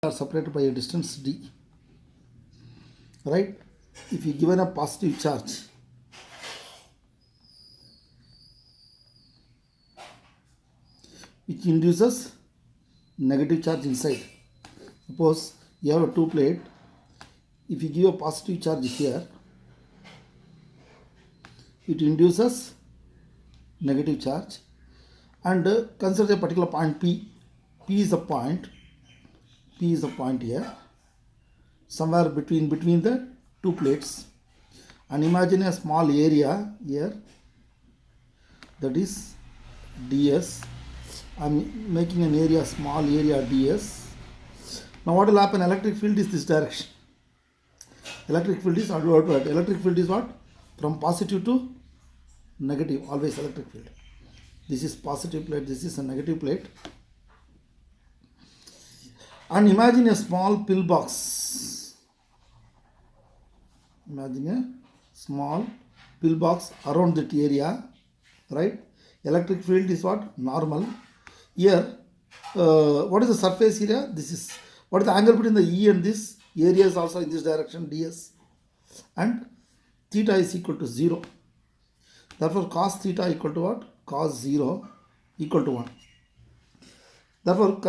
are separated by a distance d, right? If you given a positive charge, which induces negative charge inside. Suppose you have a two plate. If you give a positive charge here, it induces negative charge. And consider a particular point P. P is a point. P is a point here, somewhere between the two plates. And imagine a small area here, that is ds. I'm making an area, small area ds. Now what will happen? Electric field is this direction. Electric field is outward. Electric field is what? From positive to negative, always electric field. This is positive plate, this is a negative plate. And imagine a small pillbox. Imagine a small pillbox around that area, right? Electric field is what? Normal. Here, what is the surface area? This is, what is the angle between the E and this? Area is also in this direction, ds. And theta is equal to 0. Therefore, cos theta equal to what? Cos 0 equal to 1. Therefore,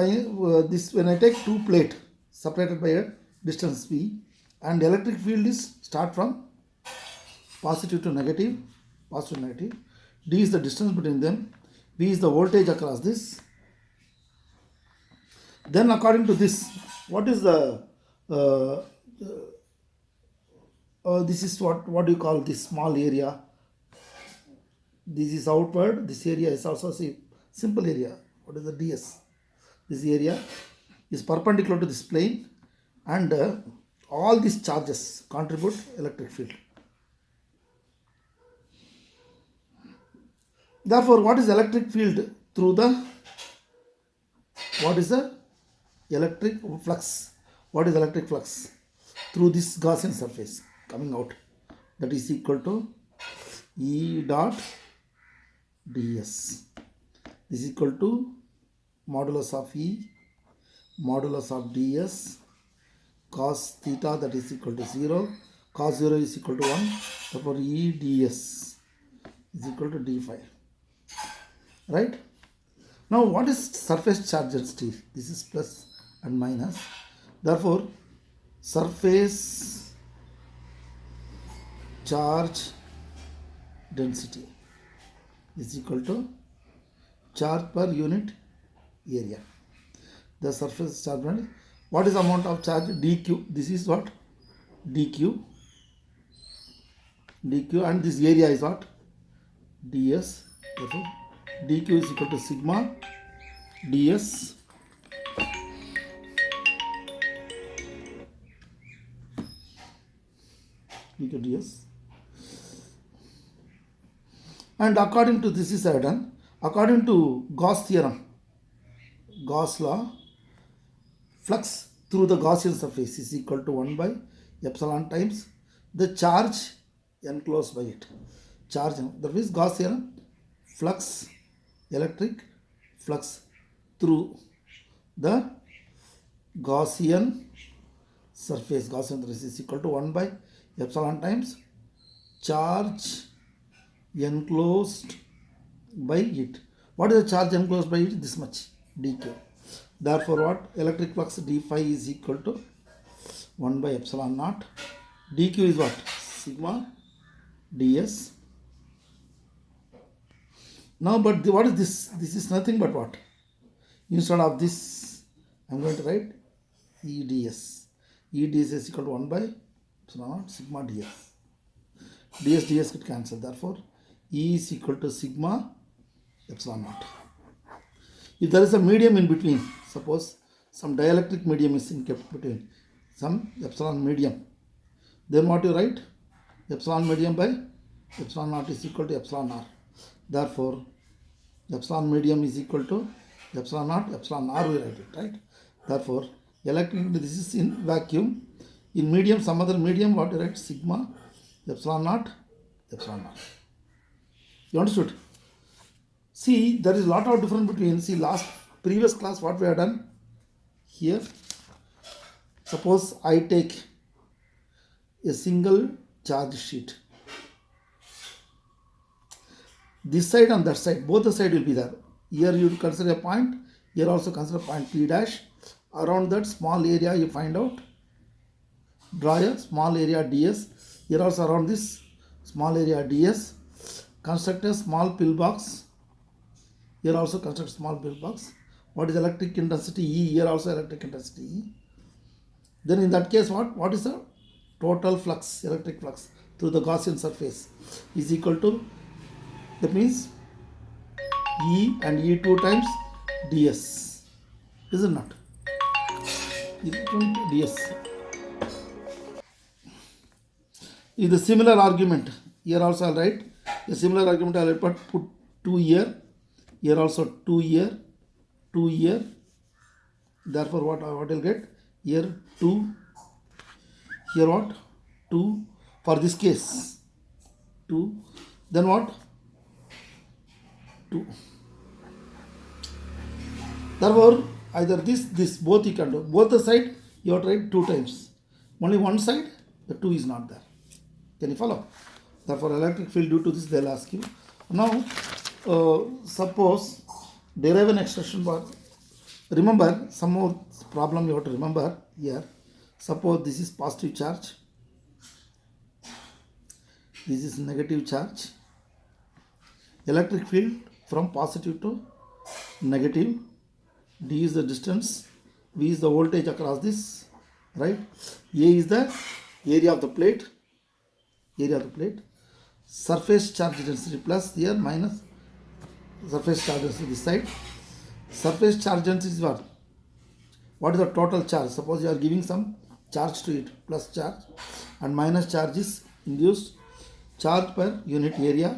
this, when I take two plate separated by a distance v, and electric field is start from positive to negative, d is the distance between them, v is the voltage across this. Then according to this, what is the this is what do you call this small area? This is outward. This area is also a simple area. What is the ds? This area is perpendicular to this plane, and all these charges contribute electric field. Therefore, what is electric field through the, what is the electric flux? What is electric flux? Through this Gaussian surface coming out, that is equal to E dot ds. This is equal to modulus of E, modulus of ds, cos theta, that is equal to 0, cos 0 is equal to 1, therefore E ds is equal to d phi. Right? Now what is surface charge density? This is plus and minus. Therefore, surface charge density is equal to charge per unit area. The surface charge density. What is the amount of charge? dq. This is what? dq. And this area is what? ds. Therefore, dq is equal to sigma ds ds. And according to this is done, according to Gauss theorem, Gauss law, flux through the Gaussian surface is equal to 1 by epsilon times the charge enclosed by it. Charge, that means Gauss theorem, flux, electric flux through the Gaussian surface is equal to 1 by epsilon times charge enclosed by it. What is the charge enclosed by it? This much, dq. Therefore, what? Electric flux d phi is equal to 1 by epsilon naught. dq is what? Sigma ds. Now, but what is this? This is nothing but what? Instead of this, I am going to write EDS. EDS is equal to 1 by epsilon naught sigma ds. ds get cancelled. Therefore, E is equal to sigma epsilon naught. If there is a medium in between, suppose some dielectric medium is in kept between, some epsilon medium, then what you write? Epsilon medium by epsilon naught is equal to epsilon r. Therefore, epsilon medium is equal to epsilon naught, epsilon r we write it, right? Therefore, electric, this is in vacuum. In medium, some other medium, what you write? Sigma epsilon naught, epsilon r. You understood? See, there is a lot of difference between, see, previous class what we have done here, Suppose I take a single charge sheet, this side and that side, both the side will be there. Here you consider a point, here also consider point P dash. Around that small area you find out, draw a small area ds. Here also around this small area ds, construct a small pillbox. Here also construct small pillbox. What is electric intensity E? Here also electric intensity E. Then in that case, what is the total flux, electric flux through the Gaussian surface is equal to, that means E and E2 times ds, is it not? ds. Is the similar argument. Here also I'll write a similar argument. I'll put 2 here. Here also 2 here, 2 here. Therefore, what I'll get? Here 2. Here what? 2. For this case, 2. Then what? 2. Therefore, either this, both you can do. Both the side you have to write 2 times. Only one side, the 2 is not there. Can you follow? Therefore, electric field, due to this, they'll ask you. Now, suppose derive an expression for. Remember, some more problem you have to remember here. Suppose this is positive charge, this is negative charge. Electric field from positive to negative. D is the distance, V is the voltage across this, right? A is the area of the plate, surface charge density plus here minus surface charge density this side. Surface charge density is what? What is the total charge? Suppose you are giving some charge to it, plus charge, and minus charge is induced charge per unit area.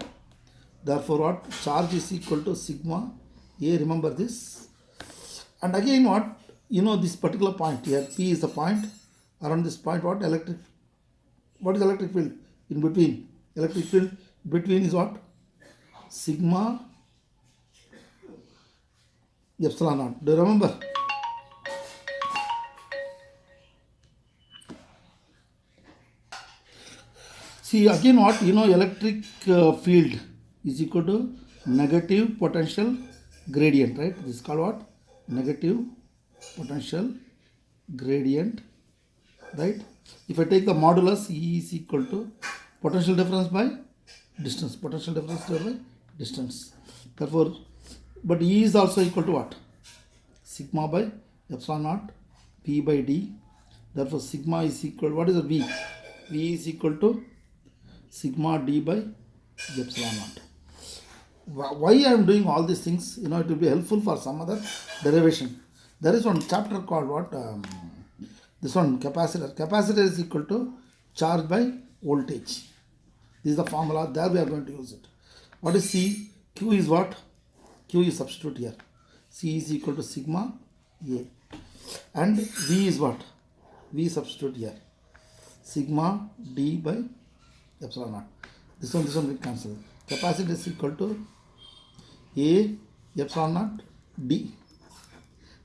Therefore, what? Charge is equal to sigma A. Remember this. And again, what? You know this particular point here. P is the point. Around this point, what? What is electric field? In between. Electric field between is what? Sigma epsilon naught. Do you remember? See again what? You know electric field is equal to negative potential gradient, right? This is called what? Negative potential gradient, right? If I take the modulus, E is equal to potential difference by distance. Potential difference by distance. Therefore, but E is also equal to what? Sigma by epsilon naught P by D. Therefore, sigma is equal, what is the V? V is equal to sigma D by epsilon naught. Why I am doing all these things? You know, it will be helpful for some other derivation. There is one chapter called what? This one, capacitor. Capacitor is equal to charge by voltage. This is the formula. There we are going to use it. What is C? Q is what? Q is substitute here. C is equal to sigma A. And V is what? V substitute here. Sigma D by epsilon naught. This one will cancel. Capacity is equal to A epsilon naught D.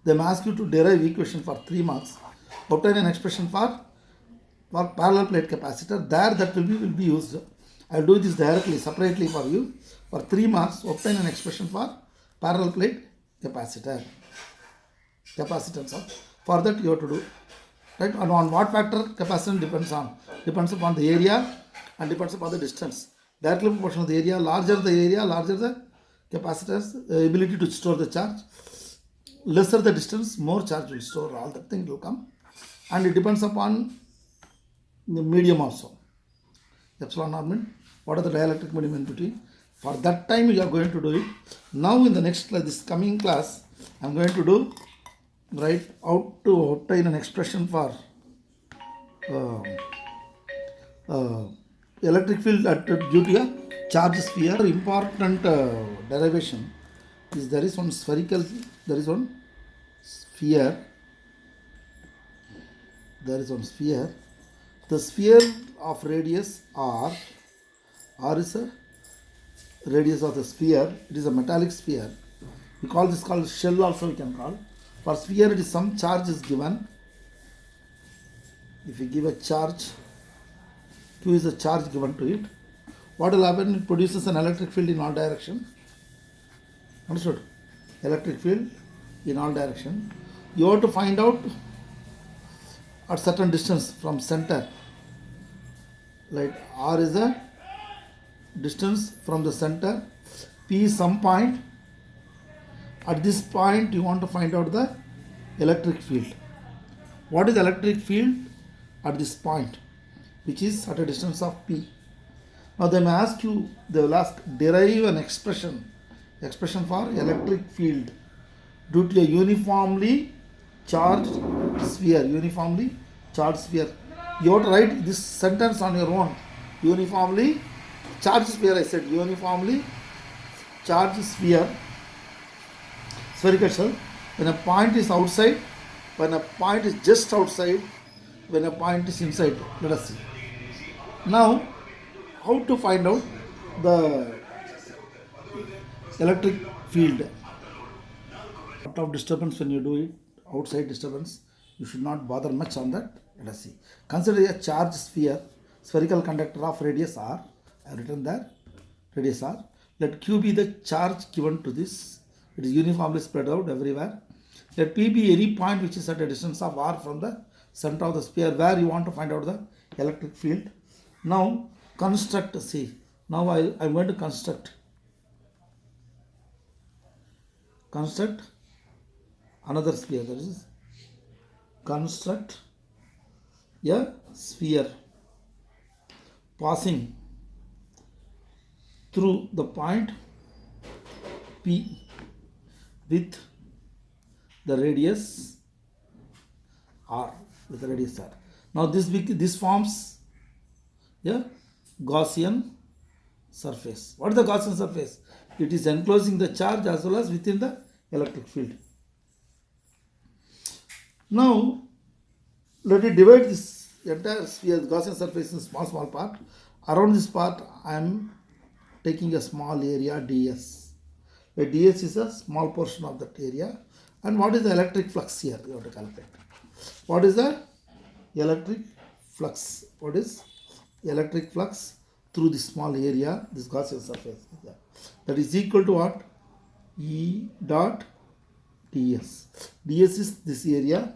They may ask you to derive equation for 3 marks. Obtain an expression for parallel plate capacitor. There that will be used. I will do this directly, separately for you. For 3 marks, obtain an expression for parallel plate capacitor. Capacitance. For that you have to do. Right? And on what factor capacitance depends on? Depends upon the area and depends upon the distance. Directly proportional to the area. Larger the area, larger the capacitor's ability to store the charge. Lesser the distance, more charge will store. All that thing will come. And it depends upon the medium also. Epsilon naught means what are the dielectric medium in between. For that time you are going to do it. Now in the next class, this coming class, I am going to do how to obtain an expression for electric field due to a charge sphere. Important derivation is there is one spherical, there is one sphere. There is one sphere. The sphere of radius R is a radius of the sphere. It is a metallic sphere. We call this called shell also we can call. For sphere it is some charge is given. If you give a charge, Q is the charge given to it. What will happen? It produces an electric field in all direction. Understood? Electric field in all direction. You have to find out at certain distance from center. Like R is the distance from the center. P is some point. At this point, you want to find out the electric field. What is electric field at this point, which is at a distance of P? Now they may ask you, they will ask, derive an expression for electric field due to a uniformly charged sphere. Uniformly charged sphere. You have to write this sentence on your own. Uniformly charged sphere, I said. Uniformly charged sphere. Spherical shell. When a point is outside, when a point is just outside, when a point is inside. Let us see. Now, how to find out the electric field? Lot of disturbance when you do it, outside disturbance, you should not bother much on that. Let us see. Consider a charged sphere, spherical conductor of radius r. I have written there, radius r. Let Q be the charge given to this. It is uniformly spread out everywhere. Let P be any point which is at a distance of r from the center of the sphere where you want to find out the electric field. Now construct, see, now I'm going to construct another sphere. That is, construct a sphere passing through the point P with the radius r. With the radius r. Now this forms a Gaussian surface. What is the Gaussian surface? It is enclosing the charge as well as within the electric field. Now let me divide this entire sphere, Gaussian surface, in small part. Around this part I am taking a small area ds. Where ds is a small portion of that area. And what is the electric flux here? You have to calculate. What is the electric flux? What is electric flux through this small area, this Gaussian surface? Yeah. That is equal to what? E dot ds. ds is this area.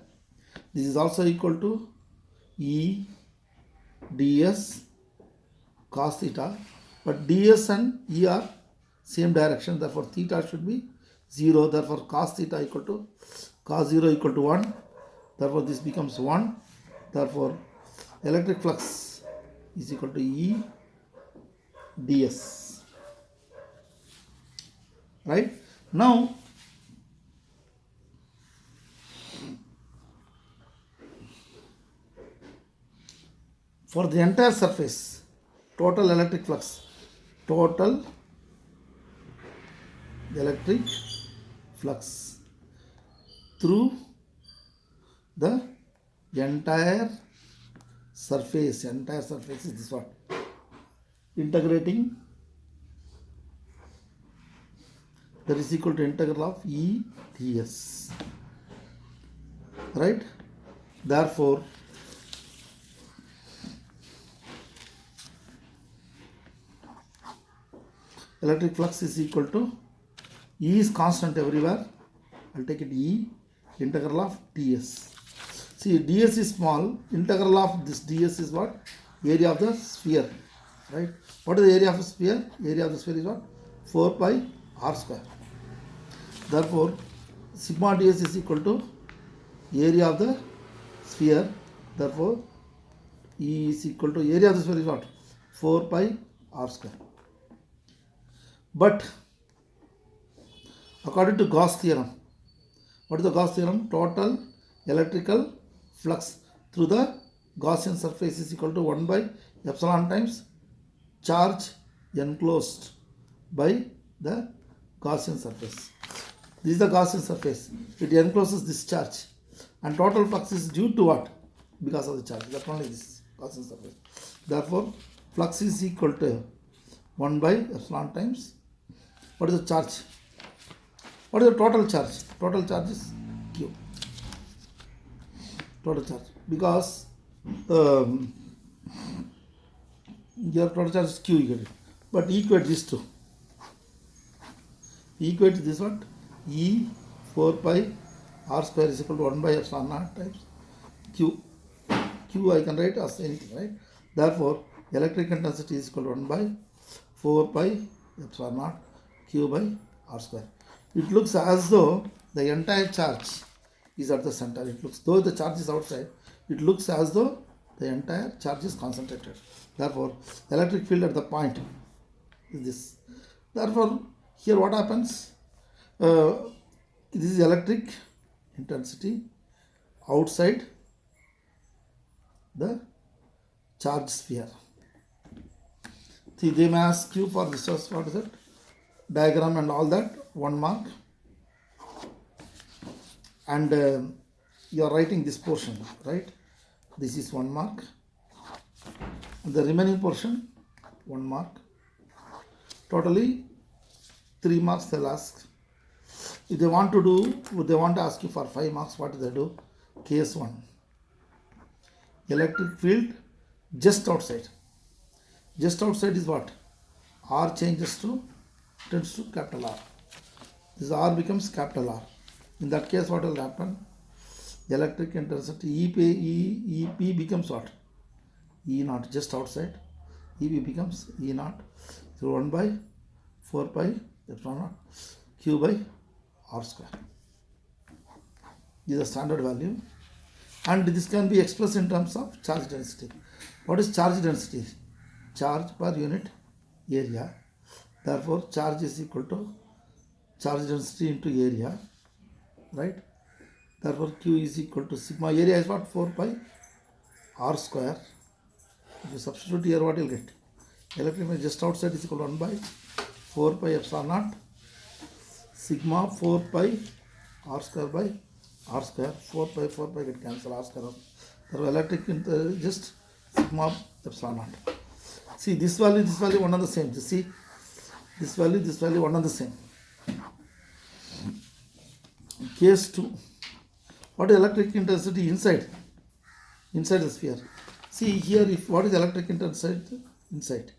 This is also equal to E ds cos theta. But ds and E are same direction. Therefore, theta should be 0. Therefore, cos theta equal to cos 0 equal to 1. Therefore, this becomes 1. Therefore, electric flux is equal to E ds. Right? Now, for the entire surface, total electric flux through the entire surface is this one. Integrating, that is equal to integral of E ds. Right? Therefore, electric flux is equal to E is constant everywhere. I'll take it E integral of ds. See, ds is small. Integral of this ds is what? Area of the sphere. Right? What is the area of the sphere? Area of the sphere is what? 4 pi r square. Therefore, sigma ds is equal to area of the sphere. Therefore, E is equal to area of the sphere is what? 4 pi r square. But according to Gauss theorem, what is the Gauss theorem? Total electrical flux through the Gaussian surface is equal to 1 by epsilon times charge enclosed by the Gaussian surface. This is the Gaussian surface. It encloses this charge. And total flux is due to what? Because of the charge. That's only this Gaussian surface. Therefore, flux is equal to 1 by epsilon times. What is the charge? What is the total charge? Total charge is Q. Total charge. Because um, your total charge is Q, you get it. But equate these two. Equate this what? E 4 pi r square is equal to 1 by epsilon naught times Q. Q I can write as anything, right? Therefore, electric intensity is equal to 1 by 4 pi epsilon naught Q by r square. It looks as though the entire charge is at the center. It looks, though the charge is outside, it looks as though the entire charge is concentrated. Therefore, electric field at the point is this. Therefore, here what happens? This is electric intensity outside the charge sphere. See, they may ask you for this, what is it? Diagram and all that, 1 mark. And you are writing this portion, right? This is 1 mark. And the remaining portion, 1 mark. Totally 3 marks they'll ask. If they want to ask you for 5 marks, what do they do? Case 1. Electric field just outside. Just outside is what? R tends to capital R. This R becomes capital R. In that case, what will happen? Electric intensity EP becomes what? E naught, just outside. EP becomes E naught. So 1 by 4 pi epsilon naught Q by R square. This is the standard value. And this can be expressed in terms of charge density. What is charge density? Charge per unit area. Therefore, charge is equal to charge density into area, right? Therefore, Q is equal to sigma. Area is what? 4 pi r square. If you substitute here, what you will get? Electric field just outside is equal to 1 by 4 pi epsilon naught sigma 4 pi r square by r square. 4 pi get cancelled, r square. Therefore, electric just sigma epsilon naught. See, this value, one and the same. You see, this value, one and the same. Case 2. What is electric intensity inside the sphere? See here, if what is electric intensity inside?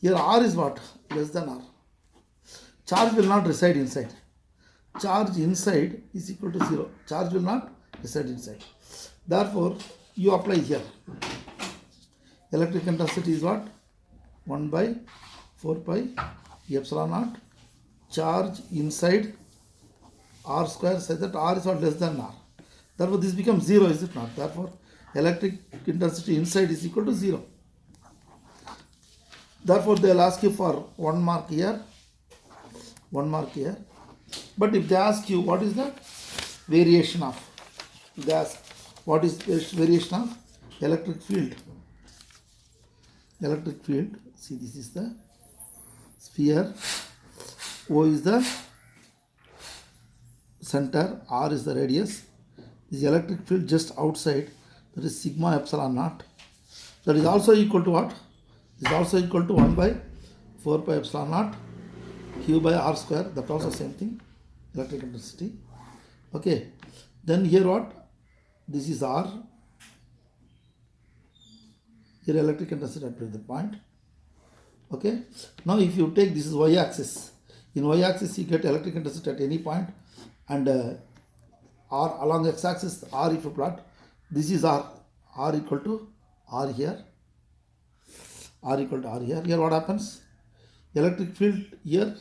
Here R is what? Less than R. Charge will not reside inside. Charge inside is equal to 0. Charge will not reside inside. Therefore, you apply here. Electric intensity is what? 1 by 4 pi epsilon naught. Charge inside R square such that R is what? Less than R. Therefore, this becomes 0, is it not? Therefore, electric intensity inside is equal to 0. Therefore, they will ask you for 1 mark here, 1 mark here. But if they ask you what is the variation of, they ask what is variation of electric field. Electric field, see, this is the sphere, O is the center, R is the radius. This electric field just outside, that is sigma epsilon naught. That is also equal to what? Is also equal to 1 by 4 pi epsilon naught Q by R square. That's also same thing, electric intensity. Okay. Then here what? This is R. Here electric intensity at the point. Okay. Now if you take, this is y axis. In y axis you get electric intensity at any point, and R along x axis, R if you plot, this is R. R equal to R here. R equal to R here. Here what happens? Electric field here